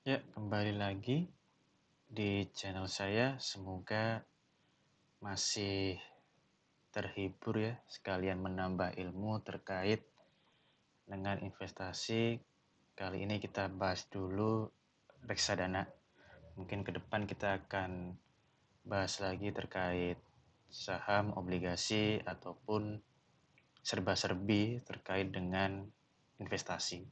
Ya, kembali lagi di channel saya. Semoga masih terhibur ya, sekalian menambah ilmu terkait dengan investasi. Kali ini kita bahas dulu reksadana. Mungkin ke depan kita akan bahas lagi terkait saham, obligasi, ataupun serba-serbi terkait dengan investasi.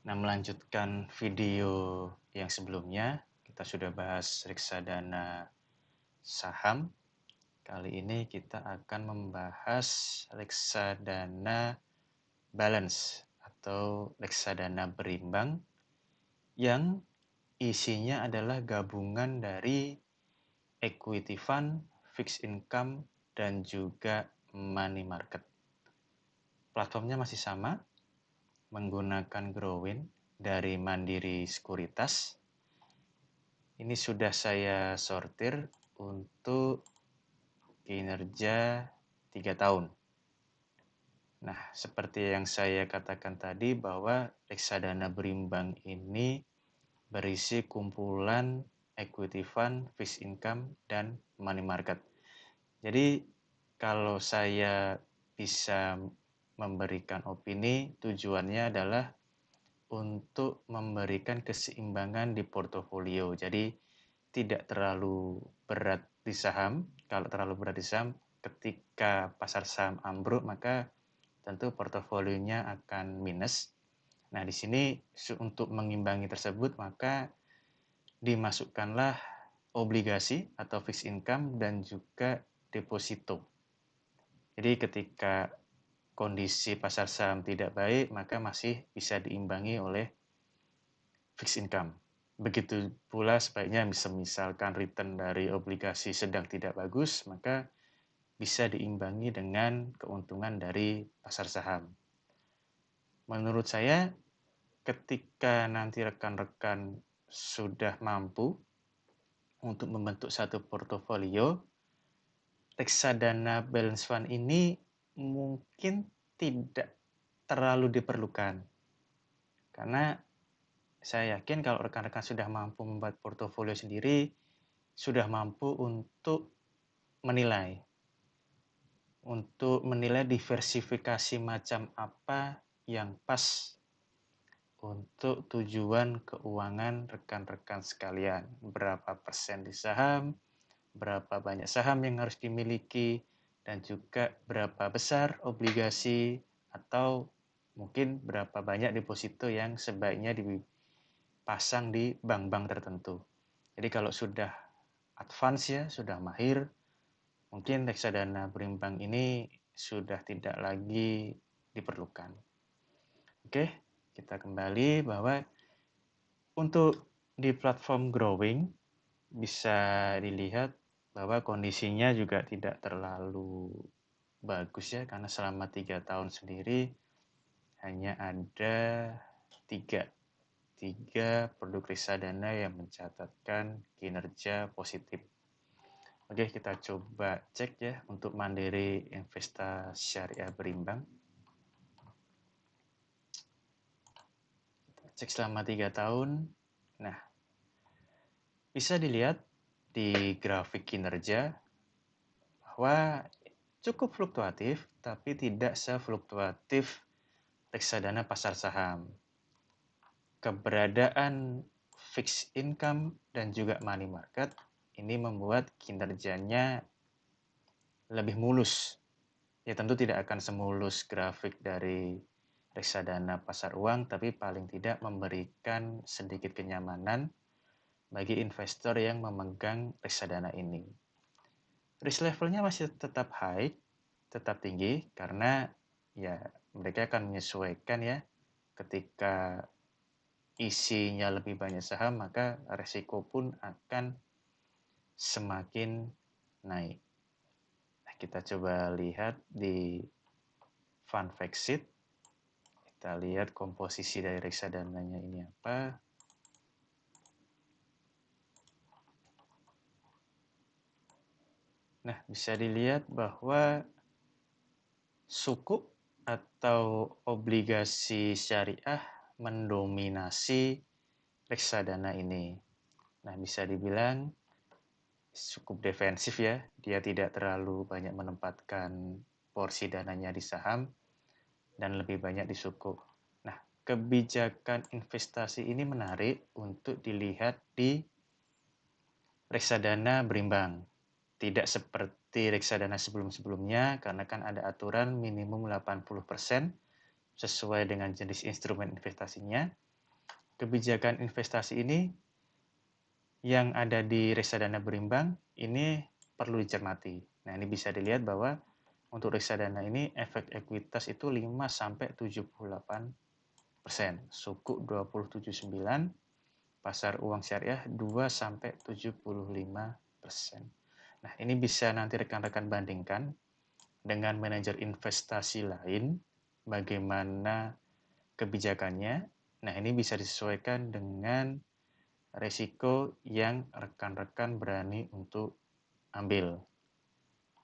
Nah, melanjutkan video yang sebelumnya, kita sudah bahas reksadana saham. Kali ini kita akan membahas reksadana balance atau reksadana berimbang yang isinya adalah gabungan dari equity fund, fixed income, dan juga money market. Platformnya masih sama, menggunakan Growin dari Mandiri Sekuritas. Ini sudah saya sortir untuk kinerja 3 tahun. Nah, seperti yang saya katakan tadi bahwa reksadana berimbang ini berisi kumpulan equity fund, fixed income, dan money market. Jadi, kalau saya bisa memberikan opini, tujuannya adalah untuk memberikan keseimbangan di portofolio. Jadi, tidak terlalu berat di saham. Kalau terlalu berat di saham, ketika pasar saham ambruk, maka tentu portofolionya akan minus. Nah, di sini untuk mengimbangi tersebut, maka dimasukkanlah obligasi atau fixed income dan juga deposito. Jadi ketika kondisi pasar saham tidak baik, maka masih bisa diimbangi oleh fixed income. Begitu pula sebaiknya misalkan return dari obligasi sedang tidak bagus, maka bisa diimbangi dengan keuntungan dari pasar saham. Menurut saya, ketika nanti rekan-rekan sudah mampu untuk membentuk satu portofolio, reksadana balance fund ini mungkin tidak terlalu diperlukan. Karena saya yakin kalau rekan-rekan sudah mampu membuat portofolio sendiri, sudah mampu untuk menilai diversifikasi macam apa yang pas untuk tujuan keuangan rekan-rekan sekalian. Berapa persen di saham, berapa banyak saham yang harus dimiliki, dan juga berapa besar obligasi atau mungkin berapa banyak deposito yang sebaiknya dipasang di bank-bank tertentu. Jadi kalau sudah advance ya, sudah mahir, mungkin reksadana berimbang ini sudah tidak lagi diperlukan. Oke, kita kembali bahwa untuk di platform Growing bisa dilihat bahwa kondisinya juga tidak terlalu bagus ya, karena selama 3 tahun sendiri hanya ada tiga produk reksadana yang mencatatkan kinerja positif. Oke, kita coba cek ya untuk Mandiri Investasi Syariah Berimbang. Kita cek selama 3 tahun. Nah, bisa dilihat di grafik kinerja bahwa cukup fluktuatif, tapi tidak sefluktuatif reksadana pasar saham. Keberadaan fixed income dan juga money market ini membuat kinerjanya lebih mulus. Ya tentu tidak akan semulus grafik dari reksadana pasar uang, tapi paling tidak memberikan sedikit kenyamanan bagi investor yang memegang reksadana ini. Risk levelnya masih tetap high, tetap tinggi, karena ya mereka akan menyesuaikan ya, ketika isinya lebih banyak saham, maka resiko pun akan semakin naik. Nah, kita coba lihat di fund fact sheet. Kita lihat komposisi dari reksadananya ini apa. Nah, bisa dilihat bahwa sukuk atau obligasi syariah mendominasi reksadana ini. Nah, bisa dibilang cukup defensif ya, dia tidak terlalu banyak menempatkan porsi dananya di saham dan lebih banyak di suku. Nah, kebijakan investasi ini menarik untuk dilihat di reksadana berimbang. Tidak seperti reksadana sebelum-sebelumnya, karena kan ada aturan minimum 80% sesuai dengan jenis instrumen investasinya. Kebijakan investasi ini yang ada di reksadana berimbang ini perlu dicermati. Nah, ini bisa dilihat bahwa untuk reksadana ini efek ekuitas itu 5-78%, suku 279, pasar uang syariah 2-75%. Nah, ini bisa nanti rekan-rekan bandingkan dengan manajer investasi lain, bagaimana kebijakannya. Nah, ini bisa disesuaikan dengan resiko yang rekan-rekan berani untuk ambil.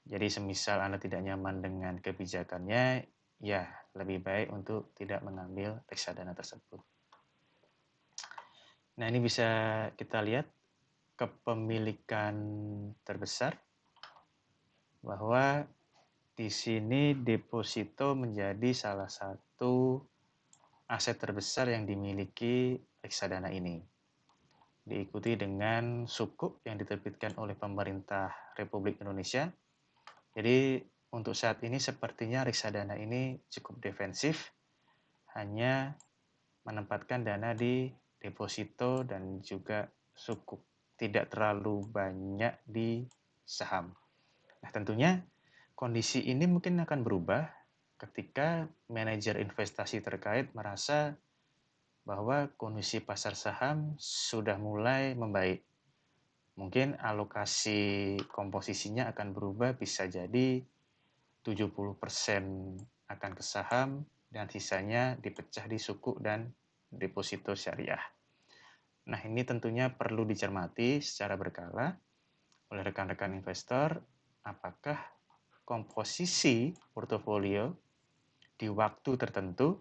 Jadi semisal Anda tidak nyaman dengan kebijakannya, ya lebih baik untuk tidak mengambil reksadana tersebut. Nah, ini bisa kita lihat kepemilikan terbesar, bahwa di sini deposito menjadi salah satu aset terbesar yang dimiliki reksadana ini. Diikuti dengan sukuk yang diterbitkan oleh pemerintah Republik Indonesia. Jadi untuk saat ini sepertinya reksadana ini cukup defensif, hanya menempatkan dana di deposito dan juga sukuk, tidak terlalu banyak di saham. Nah, tentunya kondisi ini mungkin akan berubah ketika manajer investasi terkait merasa bahwa kondisi pasar saham sudah mulai membaik. Mungkin alokasi komposisinya akan berubah, bisa jadi 70% akan ke saham dan sisanya dipecah di suku dan deposito syariah. Nah, ini tentunya perlu dicermati secara berkala oleh rekan-rekan investor, apakah komposisi portofolio di waktu tertentu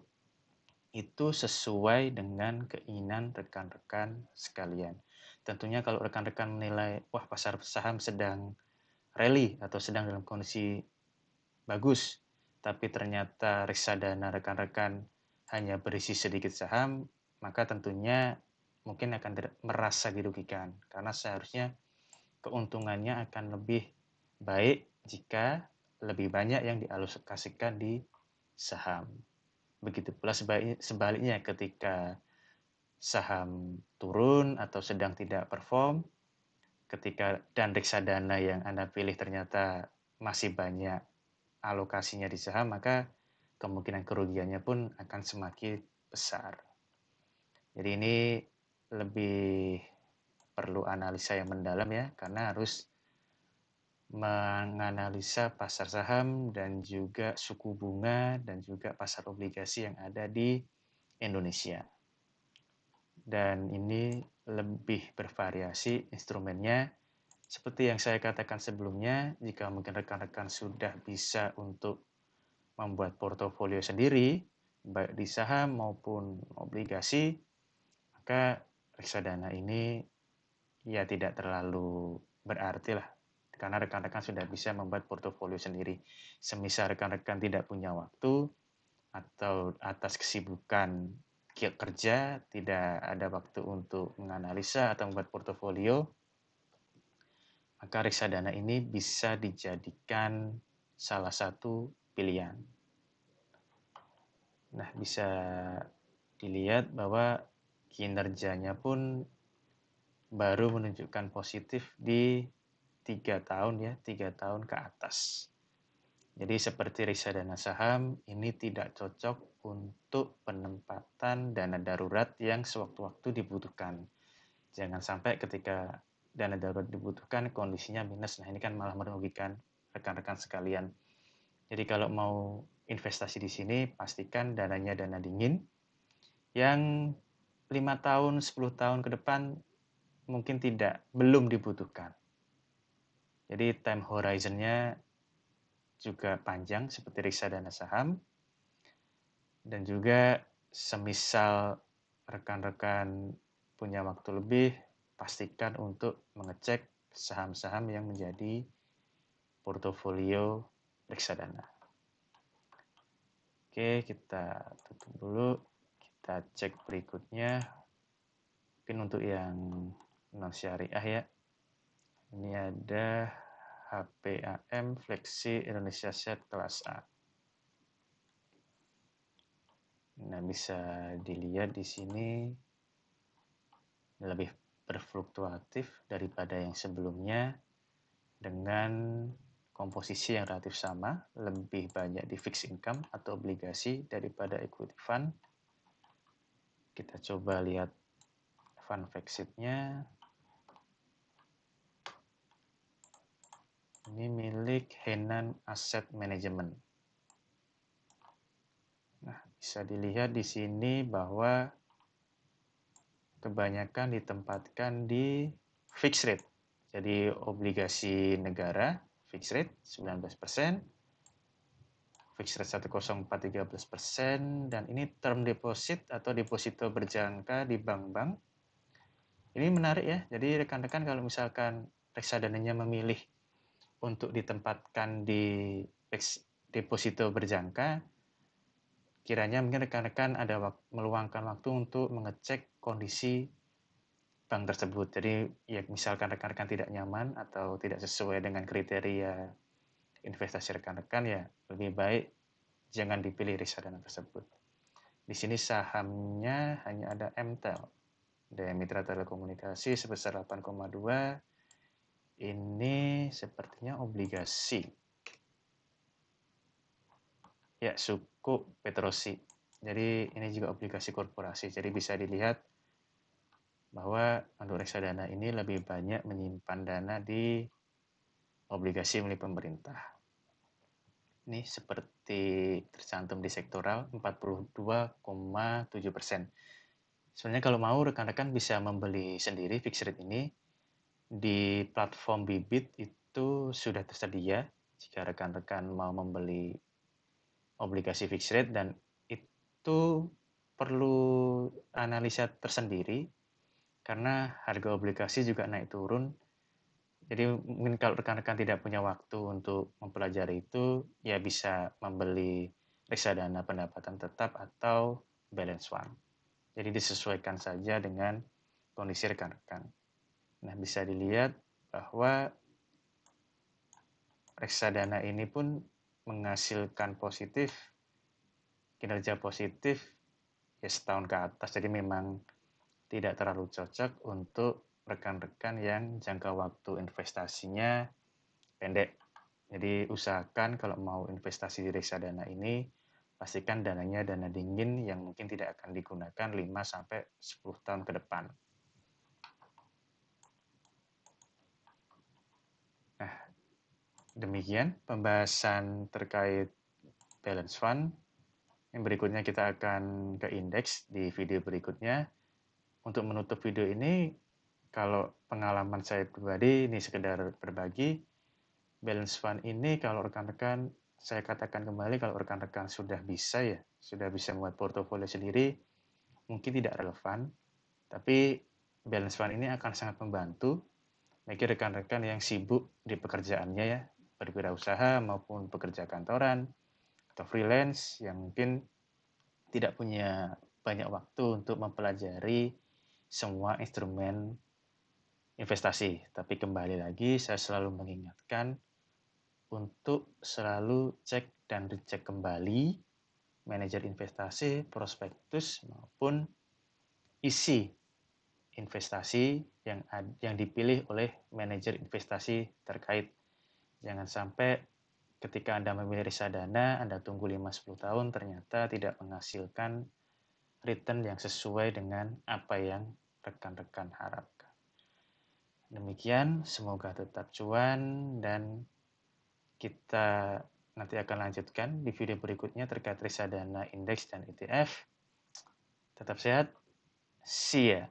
itu sesuai dengan keinginan rekan-rekan sekalian. Tentunya kalau rekan-rekan menilai, wah pasar saham sedang rally atau sedang dalam kondisi bagus, tapi ternyata reksadana rekan-rekan hanya berisi sedikit saham, maka tentunya mungkin akan merasa dirugikan, karena seharusnya keuntungannya akan lebih baik jika lebih banyak yang dialokasikan di saham. Begitu pula sebaliknya ketika saham turun atau sedang tidak perform, ketika dan reksadana yang Anda pilih ternyata masih banyak alokasinya di saham, maka kemungkinan kerugiannya pun akan semakin besar. Jadi ini lebih perlu analisa yang mendalam ya, karena harus menganalisa pasar saham dan juga suku bunga dan juga pasar obligasi yang ada di Indonesia. Dan ini lebih bervariasi instrumennya. Seperti yang saya katakan sebelumnya, jika mungkin rekan-rekan sudah bisa untuk membuat portofolio sendiri, baik di saham maupun obligasi, maka reksadana ini ya tidak terlalu berarti lah, karena rekan-rekan sudah bisa membuat portofolio sendiri. Semisal rekan-rekan tidak punya waktu atau atas kesibukan kerja, tidak ada waktu untuk menganalisa atau membuat portofolio, maka reksadana ini bisa dijadikan salah satu pilihan. Nah, bisa dilihat bahwa kinerjanya pun baru menunjukkan positif di 3 tahun ya, 3 tahun ke atas. Jadi seperti reksadana saham, ini tidak cocok untuk penempatan dana darurat yang sewaktu-waktu dibutuhkan. Jangan sampai ketika dana darurat dibutuhkan, kondisinya minus. Nah, ini kan malah merugikan rekan-rekan sekalian. Jadi kalau mau investasi di sini, pastikan dananya dana dingin, yang 5 tahun, 10 tahun ke depan mungkin belum dibutuhkan. Jadi time horizon-nya juga panjang seperti reksadana saham, dan juga semisal rekan-rekan punya waktu lebih, pastikan untuk mengecek saham-saham yang menjadi portofolio reksadana. Oke, kita tutup dulu. Kita cek berikutnya. Mungkin untuk yang non syariah ya. Ini ada HPAM Flexi Indonesia Set kelas A. Nah, bisa dilihat di sini lebih berfluktuatif daripada yang sebelumnya dengan komposisi yang relatif sama, lebih banyak di fixed income atau obligasi daripada equity fund. Kita coba lihat fund FAXIT-nya. Ini milik Henan Asset Management. Nah, bisa dilihat di sini bahwa kebanyakan ditempatkan di fixed rate. Jadi obligasi negara fixed rate 19%, fixed rate 104 13%, dan ini term deposit atau deposito berjangka di bank-bank. Ini menarik ya. Jadi rekan-rekan kalau misalkan reksadananya memilih untuk ditempatkan di deposito berjangka, kiranya mungkin rekan-rekan ada meluangkan waktu untuk mengecek kondisi bank tersebut. Jadi ya misalkan rekan-rekan tidak nyaman atau tidak sesuai dengan kriteria investasi rekan-rekan, ya lebih baik jangan dipilih reksadana tersebut. Di sini sahamnya hanya ada MTEL, dari Mitra Telekomunikasi sebesar 8,2. Ini sepertinya obligasi. Ya, Sukuk Petrosi. Jadi ini juga obligasi korporasi. Jadi bisa dilihat bahwa untuk reksadana ini lebih banyak menyimpan dana di obligasi milik pemerintah. Ini seperti tercantum di sektoral 42,7%. Sebenarnya kalau mau rekan-rekan bisa membeli sendiri fixed rate ini di platform Bibit, itu sudah tersedia jika rekan-rekan mau membeli obligasi fixed rate, dan itu perlu analisa tersendiri karena harga obligasi juga naik turun. Jadi mungkin kalau rekan-rekan tidak punya waktu untuk mempelajari itu, ya bisa membeli reksadana pendapatan tetap atau balance fund. Jadi disesuaikan saja dengan kondisi rekan-rekan. Nah, bisa dilihat bahwa reksadana ini pun menghasilkan kinerja positif ya setahun ke atas. Jadi memang tidak terlalu cocok untuk rekan-rekan yang jangka waktu investasinya pendek. Jadi usahakan kalau mau investasi di reksadana ini, pastikan dananya dana dingin yang mungkin tidak akan digunakan 5-10 tahun ke depan. Nah, demikian pembahasan terkait balance fund. Yang berikutnya kita akan ke indeks di video berikutnya. Untuk menutup video ini, kalau pengalaman saya pribadi, ini sekedar berbagi, balance fund ini kalau rekan-rekan, saya katakan kembali, kalau rekan-rekan sudah bisa membuat portofolio sendiri, mungkin tidak relevan, tapi balance fund ini akan sangat membantu bagi rekan-rekan yang sibuk di pekerjaannya ya, berwirausaha maupun pekerja kantoran atau freelance yang mungkin tidak punya banyak waktu untuk mempelajari semua instrumen investasi. Tapi kembali lagi saya selalu mengingatkan untuk selalu cek dan dicek kembali manajer investasi, prospektus maupun isi investasi yang dipilih oleh manajer investasi terkait. Jangan sampai ketika Anda memilih reksadana, Anda tunggu 5-10 tahun ternyata tidak menghasilkan return yang sesuai dengan apa yang rekan-rekan harapkan. Demikian, semoga tetap cuan, dan kita nanti akan lanjutkan di video berikutnya terkait reksadana, indeks, dan ETF. Tetap sehat, see ya!